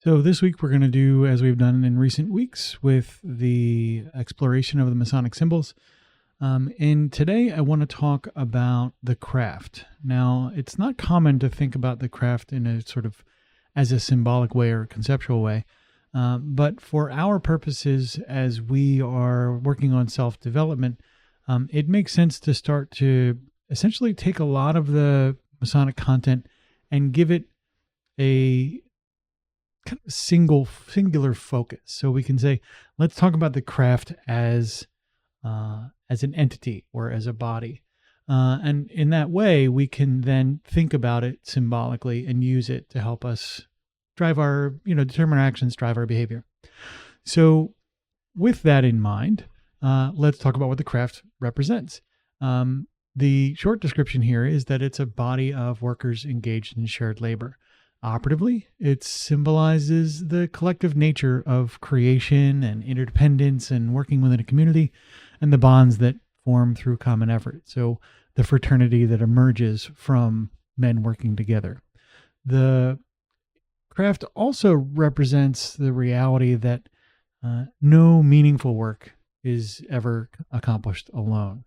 So this week we're going to do as we've done in recent weeks with the exploration of the Masonic symbols. And today I want to talk about the craft. Now, it's not common to think about the craft in a sort of as a symbolic way or a conceptual way. But for our purposes, as we are working on self-development, it makes sense to start to essentially take a lot of the Masonic content and give it a kind of singular focus. So we can say, let's talk about the craft as an entity or as a body. And in that way, we can then think about it symbolically and use it to help us drive our, determine our actions, drive our behavior. So with that in mind, let's talk about what the craft represents. The short description here is that it's a body of workers engaged in shared labor. Operatively, it symbolizes the collective nature of creation and interdependence and working within a community and the bonds that form through common effort. So the fraternity that emerges from men working together. The craft also represents the reality that no meaningful work is ever accomplished alone.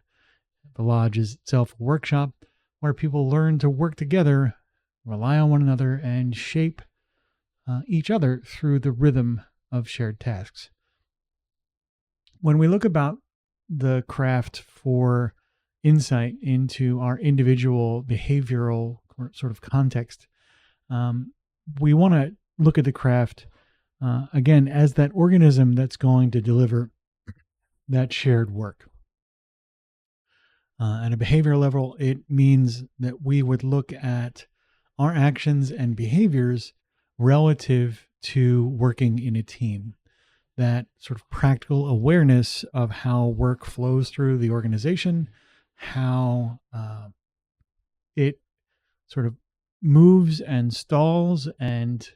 The lodge is itself a workshop where people learn to work together, rely on one another, and shape each other through the rhythm of shared tasks. When we look about the craft for insight into our individual behavioral sort of context, we want to look at the craft again as that organism that's going to deliver that shared work. At a behavioral level, it means that we would look at our actions and behaviors relative to working in a team. That sort of practical awareness of how work flows through the organization, how it sort of moves and stalls and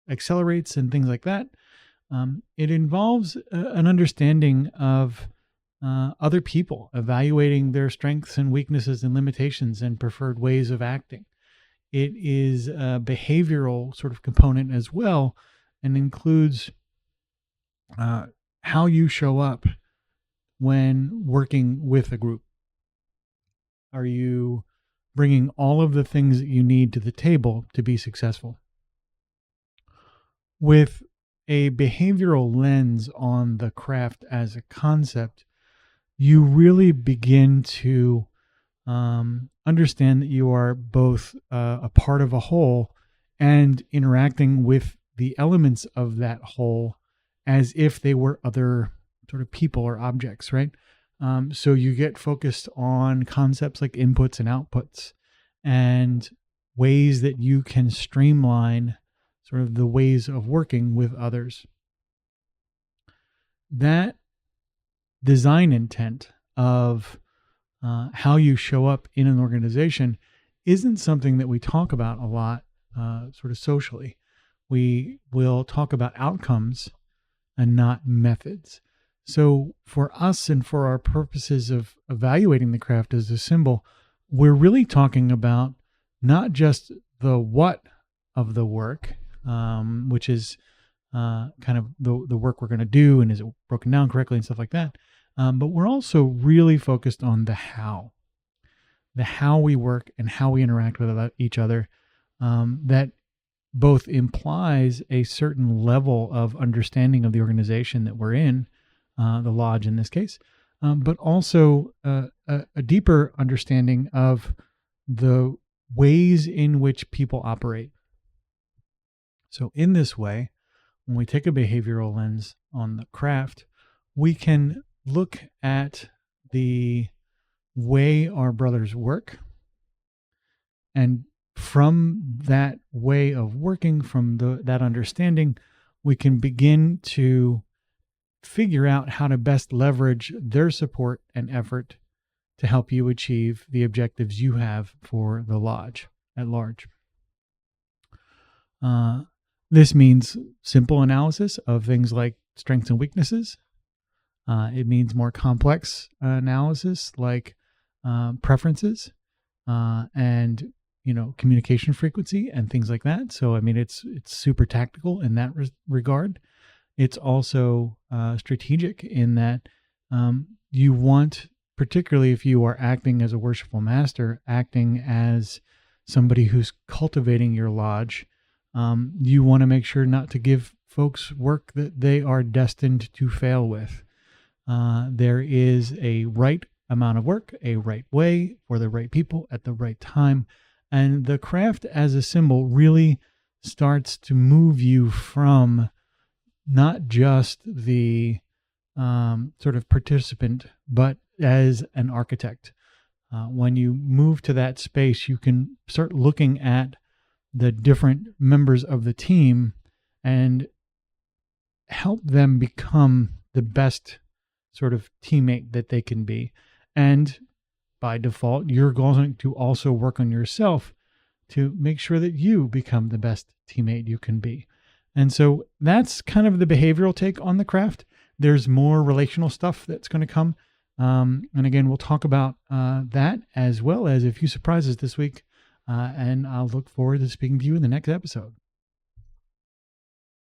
accelerates and things like that. It involves an understanding of other people, evaluating their strengths and weaknesses and limitations and preferred ways of acting. It is a behavioral sort of component as well, and includes how you show up when working with a group. Are you bringing all of the things that you need to the table to be successful? With a behavioral lens on the craft as a concept, you really begin to understand that you are both a part of a whole and interacting with the elements of that whole as if they were other sort of people or objects, right? So you get focused on concepts like inputs and outputs and ways that you can streamline sort of the ways of working with others. That design intent of how you show up in an organization isn't something that we talk about a lot sort of socially. We will talk about outcomes and not methods. So for us and for our purposes of evaluating the craft as a symbol, we're really talking about not just the what of the work, which is kind of the work we're going to do and is it broken down correctly and stuff like that. But we're also really focused on the how we work and how we interact with each other. That both implies a certain level of understanding of the organization that we're in, the lodge in this case, but also a deeper understanding of the ways in which people operate. So in this way, when we take a behavioral lens on the craft, we can look at the way our brothers work, and from that way of working, from that understanding, we can begin to figure out how to best leverage their support and effort to help you achieve the objectives you have for the lodge at large. This means simple analysis of things like strengths and weaknesses. It means more complex analysis like preferences and communication frequency and things like that. So, I mean, it's super tactical in that regard. It's also strategic in that you want, particularly if you are acting as a worshipful master, acting as somebody who's cultivating your lodge, you want to make sure not to give folks work that they are destined to fail with. There is a right amount of work, a right way for the right people at the right time. And the craft as a symbol really starts to move you from not just the sort of participant, but as an architect. When you move to that space, you can start looking at the different members of the team and help them become the best sort of teammate that they can be. And by default, you're going to also work on yourself to make sure that you become the best teammate you can be. And so that's kind of the behavioral take on the craft. There's more relational stuff that's going to come. And again, we'll talk about that as well as a few surprises this week. And I'll look forward to speaking to you in the next episode.